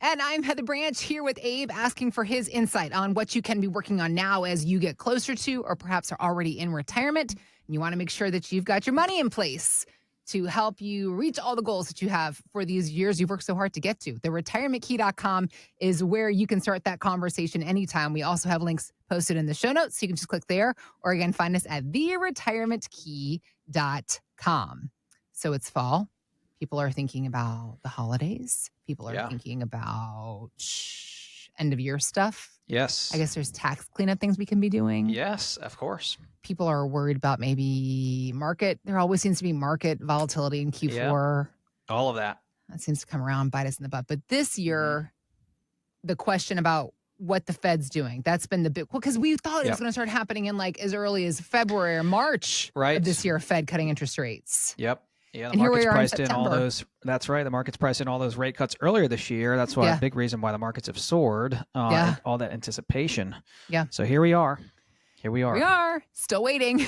And I'm Heather Branch here with Abe, asking for his insight on what you can be working on now as you get closer to, or perhaps are already in retirement. And you want to make sure that you've got your money in place to help you reach all the goals that you have for these years you've worked so hard to get to. TheRetirementKey.com is where you can start that conversation anytime. We also have links posted in the show notes, so you can just click there, or again, find us at TheRetirementKey.com. So it's fall. People are thinking about the holidays. People are thinking about end of year stuff. Yes. I guess there's tax cleanup things we can be doing. Yes, of course. People are worried about maybe market. There always seems to be market volatility in Q4. All of that. That seems to come around, bite us in the butt. But this year, the question about what the Fed's doing, that's been the big, because we thought it was going to start happening in like as early as February or March of this year, Fed cutting interest rates. Yep. Yeah, the And here we market's are in priced in all September. those. That's right. The market's priced in all those rate cuts earlier this year. That's why a big reason why the markets have soared. And all that anticipation. Yeah. So here we are. Here we are. We are still waiting.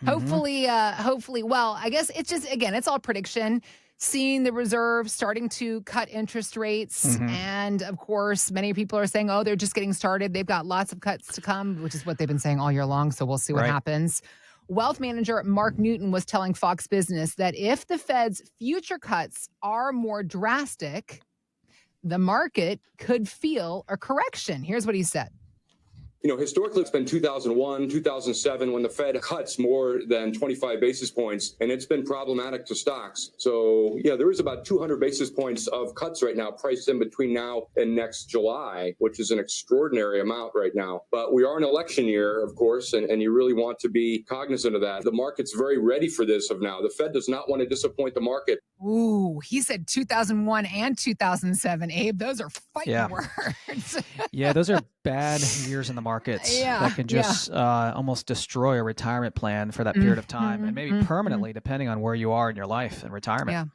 Hopefully, well, I guess it's just, again, it's all prediction. Seeing the Reserve starting to cut interest rates. And of course, many people are saying, oh, they're just getting started. They've got lots of cuts to come, which is what they've been saying all year long. So we'll see what happens. Wealth manager Mark Newton was telling Fox Business that if the Fed's future cuts are more drastic, the market could feel a correction. Here's what he said. You know, historically, it's been 2001, 2007 when the Fed cuts more than 25 basis points, and it's been problematic to stocks. So, yeah, there is about 200 basis points of cuts right now priced in between now and next July, which is an extraordinary amount right now. But we are in election year, of course, and you really want to be cognizant of that. The market's very ready for this of now. The Fed does not want to disappoint the market. Ooh, he said 2001 and 2007, Abe. Those are fighting words. Yeah, those are bad years in the markets that can just almost destroy a retirement plan for that period of time and maybe permanently, depending on where you are in your life and retirement.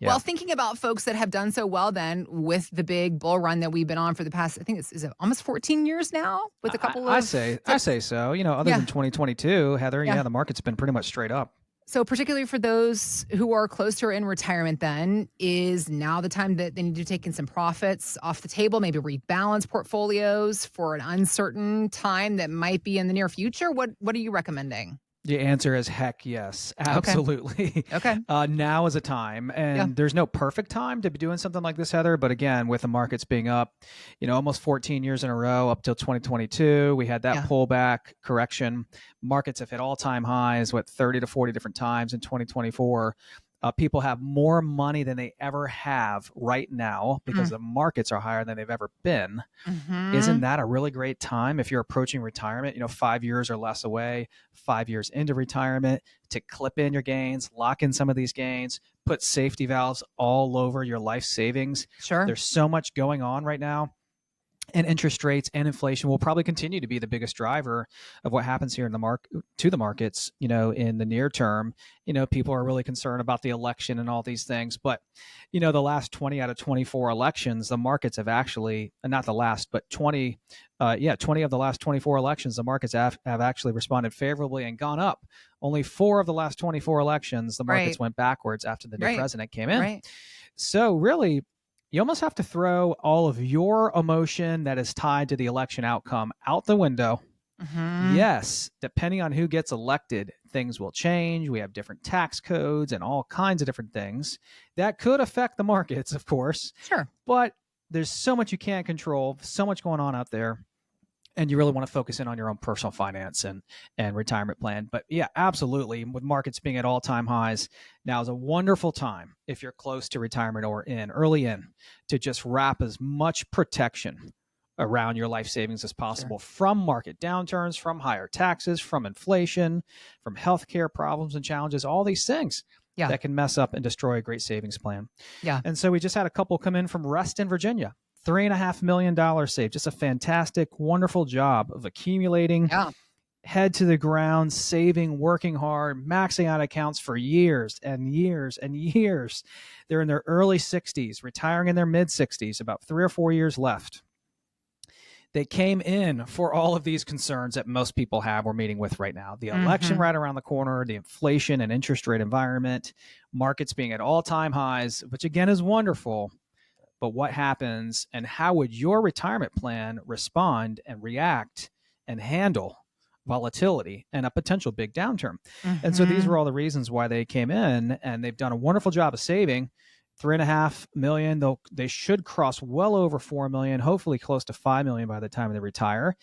Well, thinking about folks that have done so well then with the big bull run that we've been on for the past, I think is it almost 14 years now with a couple of... I say so. You know, other than 2022, Heather, the market's been pretty much straight up. So particularly for those who are closer in retirement then, is now the time that they need to take in some profits off the table, maybe rebalance portfolios for an uncertain time that might be in the near future? What are you recommending? The answer is heck yes, absolutely. Okay. Now is a time, and there's no perfect time to be doing something like this, Heather. But again, with the markets being up, almost 14 years in a row up till 2022, we had that pullback correction. Markets have hit all-time highs, 30 to 40 different times in 2024. People have more money than they ever have right now because the markets are higher than they've ever been. Isn't that a really great time if you're approaching retirement, 5 years or less away, 5 years into retirement, to clip in your gains, lock in some of these gains, put safety valves all over your life savings? Sure. There's so much going on right now. And interest rates and inflation will probably continue to be the biggest driver of what happens here in the markets, in the near term. People are really concerned about the election and all these things. But, the last 20 out of 24 elections, the markets have actually, not the last, but 20 of the last 24 elections, the markets have actually responded favorably and gone up. Only 4 of the last 24 elections, the markets went backwards after the new president came in. So really, you almost have to throw all of your emotion that is tied to the election outcome out the window. Yes, depending on who gets elected, things will change. We have different tax codes and all kinds of different things that could affect the markets, of course. Sure. But there's so much you can't control, so much going on out there. And you really want to focus in on your own personal finance and retirement plan. But yeah, absolutely. With markets being at all-time highs, now is a wonderful time if you're close to retirement or early in, to just wrap as much protection around your life savings as possible from market downturns, from higher taxes, from inflation, from healthcare problems and challenges, all these things that can mess up and destroy a great savings plan. Yeah. And so we just had a couple come in from Reston, Virginia. $3.5 million saved. Just a fantastic, wonderful job of accumulating, head to the ground, saving, working hard, maxing out accounts for years and years and years. They're in their early 60s, retiring in their mid 60s, about 3 or 4 years left. They came in for all of these concerns that most people have, we're meeting with right now. The election right around the corner, the inflation and interest rate environment, markets being at all-time highs, which again is wonderful. but what happens and how would your retirement plan respond and react and handle volatility and a potential big downturn. And so these were all the reasons why they came in, and they've done a wonderful job of saving. 3.5 million. They should cross well over 4 million, hopefully close to 5 million by the time they retire.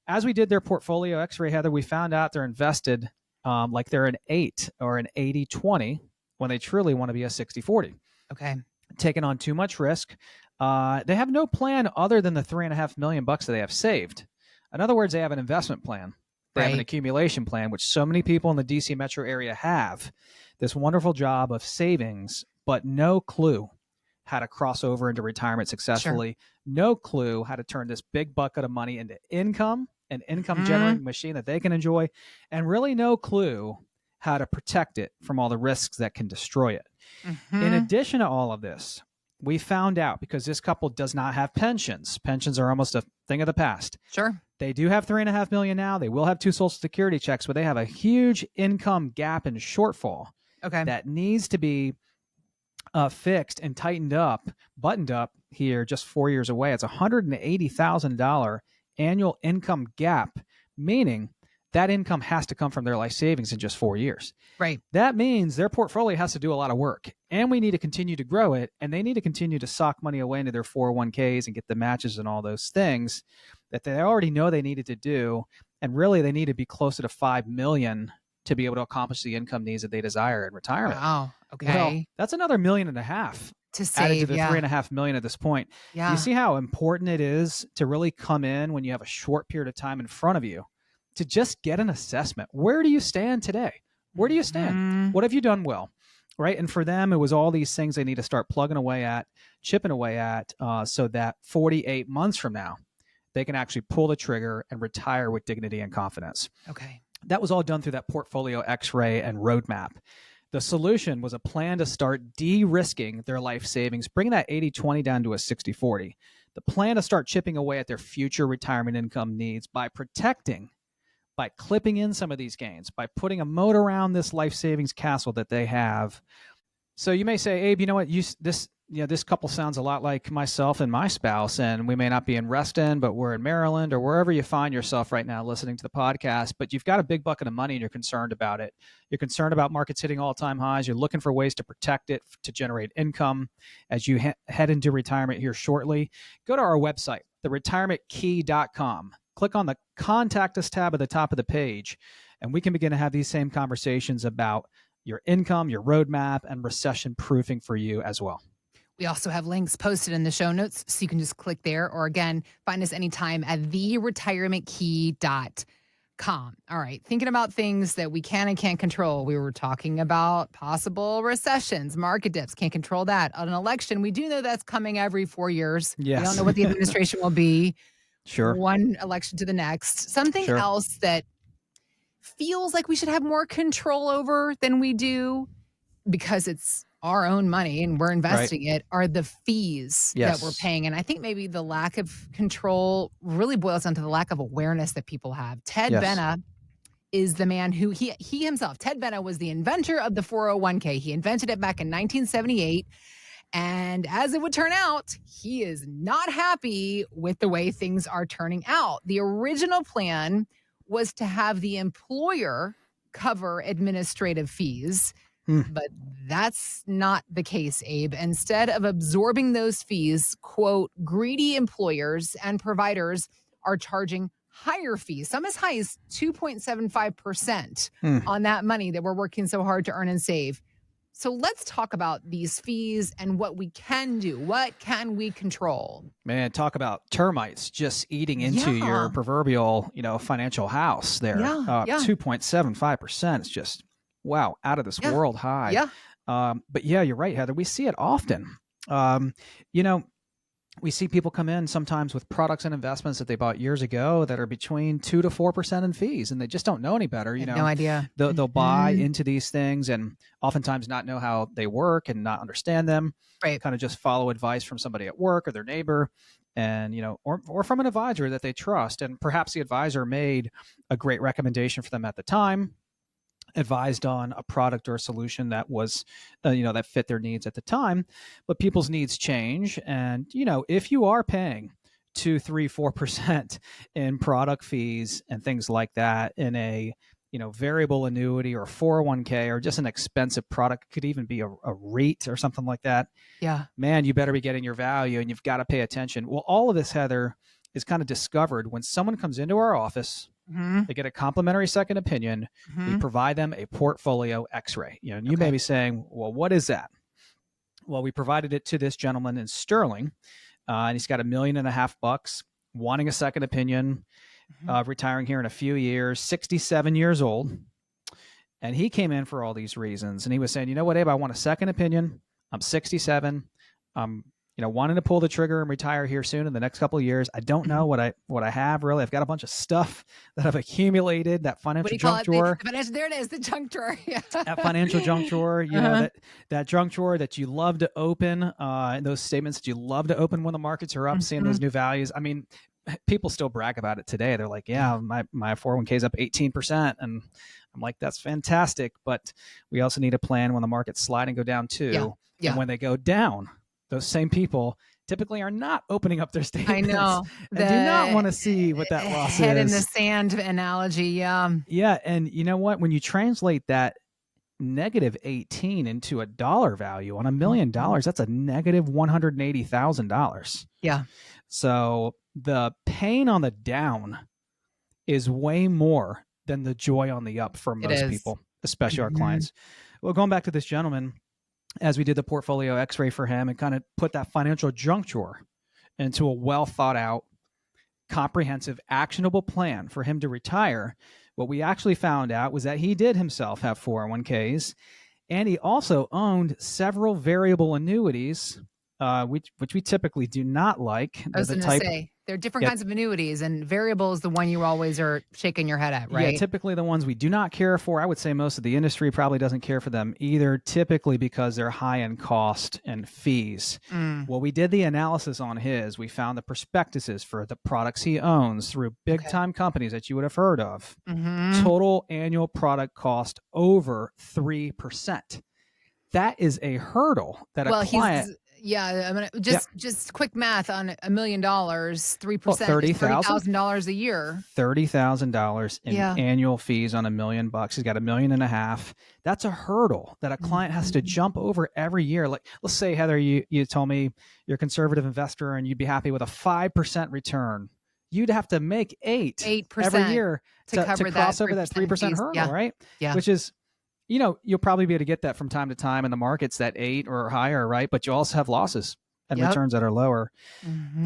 As we did their portfolio X-ray, Heather, we found out they're invested like they're an 8 or an 80-20 when they truly want to be a 60-40. Okay. Taking on too much risk. They have no plan other than the $3.5 million that they have saved. In other words, they have an investment plan. They have an accumulation plan, which so many people in the DC metro area have. This wonderful job of savings, but no clue how to cross over into retirement successfully. Sure. No clue how to turn this big bucket of money into income, an income generating machine that they can enjoy, and really no clue how to protect it from all the risks that can destroy it. In addition to all of this, we found out, because this couple does not have pensions. Pensions are almost a thing of the past. Sure. They do have $3.5 million now. They will have 2 Social Security checks, but they have a huge income gap and shortfall that needs to be fixed and tightened up, buttoned up here just 4 years away. It's $180,000 annual income gap, meaning that income has to come from their life savings in just 4 years. Right. That means their portfolio has to do a lot of work, and we need to continue to grow it, and they need to continue to sock money away into their 401ks and get the matches and all those things that they already know they needed to do. And really, they need to be closer to 5 million to be able to accomplish the income needs that they desire in retirement. Wow. Okay. Well, that's another $1.5 million to save, added to the $3.5 million at this point. Yeah. You see how important it is to really come in when you have a short period of time in front of you to just get an assessment. Where do you stand today? Where do you stand? What have you done well? Right. And for them, it was all these things they need to start plugging away at, chipping away at, so that 48 months from now, they can actually pull the trigger and retire with dignity and confidence. Okay. That was all done through that portfolio X-ray and roadmap. The solution was a plan to start de-risking their life savings, bringing that 80-20 down to a 60-40. The plan to start chipping away at their future retirement income needs by clipping in some of these gains, by putting a moat around this life savings castle that they have. So you may say, Abe, you know what? This couple sounds a lot like myself and my spouse, and we may not be in Reston, but we're in Maryland or wherever you find yourself right now listening to the podcast, but you've got a big bucket of money and you're concerned about it. You're concerned about markets hitting all-time highs. You're looking for ways to protect it, to generate income as you head into retirement here shortly. Go to our website, theretirementkey.com. Click on the Contact Us tab at the top of the page, and we can begin to have these same conversations about your income, your roadmap, and recession proofing for you as well. We also have links posted in the show notes, so you can just click there, or again, find us anytime at theretirementkey.com. All right, thinking about things that we can and can't control. We were talking about possible recessions, market dips, can't control that. An election, we do know that's coming every 4 years. Yes. We don't know what the administration will be. Sure. One election to the next. Something else that feels like we should have more control over than we do, because it's our own money and we're investing it, are the fees that we're paying. And I think maybe the lack of control really boils down to the lack of awareness that people have. Ted Benna is the man who, he himself, Ted Benna was the inventor of the 401k. He invented it back in 1978. And as it would turn out, he is not happy with the way things are turning out. The original plan was to have the employer cover administrative fees. But that's not the case, Abe. Instead of absorbing those fees, quote, greedy employers and providers are charging higher fees, some as high as 2.75% on that money that we're working so hard to earn and save. So let's talk about these fees and what we can do. What can we control? Man, talk about termites just eating into your proverbial, financial house there. 2.75% is just, wow, out of this world high. But you're right, Heather. We see it often. We see people come in sometimes with products and investments that they bought years ago that are between 2 to 4% in fees, and they just don't know any better. No idea. They'll buy into these things and oftentimes not know how they work and not understand them. Right. Kind of just follow advice from somebody at work or their neighbor, and or from an advisor that they trust. And perhaps the advisor made a great recommendation for them at the time. advised on a product or a solution that was, that fit their needs at the time. But people's needs change. And, if you are paying 2, 3, 4% in product fees and things like that in a, variable annuity or 401k or just an expensive product, could even be a REIT or something like that. Yeah. Man, you better be getting your value and you've got to pay attention. Well, all of this, Heather, is kind of discovered when someone comes into our office. They get a complimentary second opinion. We provide them a portfolio x-ray. And you may be saying, well, what is that? Well, we provided it to this gentleman in Sterling, and he's got $1.5 million, wanting a second opinion, retiring here in a few years, 67 years old. And he came in for all these reasons. And he was saying, you know what, Abe, I want a second opinion. I'm 67. I'm wanting to pull the trigger and retire here soon in the next couple of years. I don't know what I have really. I've got a bunch of stuff that I've accumulated, that financial junk drawer. There it is, the junk drawer. Yeah. That financial junk drawer, that junk drawer that you love to open, those statements that you love to open when the markets are up, seeing those new values. I mean, people still brag about it today. They're like, yeah, my 401k is up 18%. And I'm like, that's fantastic. But we also need a plan when the markets slide and go down too. Yeah. And when they go down, those same people typically are not opening up their statements. I know. And do not want to see what that loss is. Head in the sand analogy. Yeah. Yeah. And you know what? When you translate that -18 into a dollar value on $1 million, that's a -$180,000. Yeah. So the pain on the down is way more than the joy on the up for most people, especially our clients. Well, going back to this gentleman, as we did the portfolio x-ray for him and kind of put that financial junk drawer into a well thought out, comprehensive, actionable plan for him to retire, what we actually found out was that he did himself have 401ks, and he also owned several variable annuities, which we typically do not like. I was going to say, there are different kinds of annuities, and variable is the one you always are shaking your head at, right? Yeah, typically the ones we do not care for. I would say most of the industry probably doesn't care for them either, typically because they're high in cost and fees. Well, we did the analysis on his. We found the prospectuses for the products he owns through big-time companies that you would have heard of. Total annual product cost over 3%. That is a hurdle that a client... Yeah, I mean, just quick math on $1 million, 3%, $30,000 a year. $30,000 in annual fees on $1 million. He's got $1.5 million. That's a hurdle that a client has to jump over every year. Like, let's say, Heather, you told me you're a conservative investor and you'd be happy with a 5% return. You'd have to make 8% every year to cross over that 3% hurdle, right? Yeah. Which is, you'll probably be able to get that from time to time in the markets, that 8 or higher, right? But you also have losses and returns that are lower.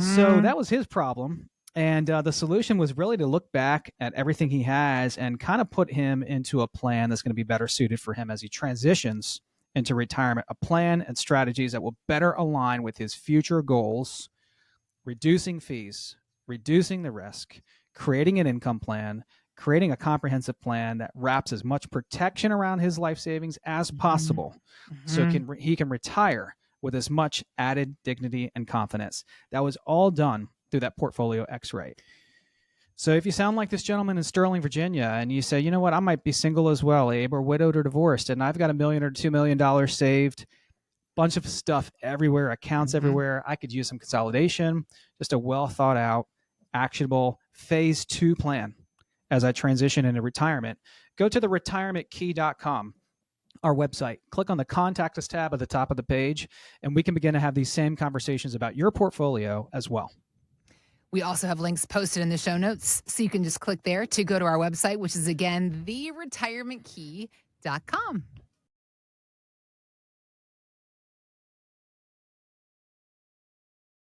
So that was his problem. And the solution was really to look back at everything he has and kind of put him into a plan that's going to be better suited for him as he transitions into retirement, a plan and strategies that will better align with his future goals, reducing fees, reducing the risk, creating an income plan, creating a comprehensive plan that wraps as much protection around his life savings as possible so he can retire with as much added dignity and confidence. That was all done through that portfolio x-ray. So if you sound like this gentleman in Sterling, Virginia, and you say, you know what, I might be single as well, Abe, or widowed or divorced, and I've got $1 million or $2 million saved, bunch of stuff everywhere, accounts everywhere, I could use some consolidation, just a well thought out, actionable phase 2 plan. As I transition into retirement, go to the retirementkey.com, our website. Click on the Contact Us tab at the top of the page, and we can begin to have these same conversations about your portfolio as well. We also have links posted in the show notes, so you can just click there to go to our website, which is, again, theretirementkey.com.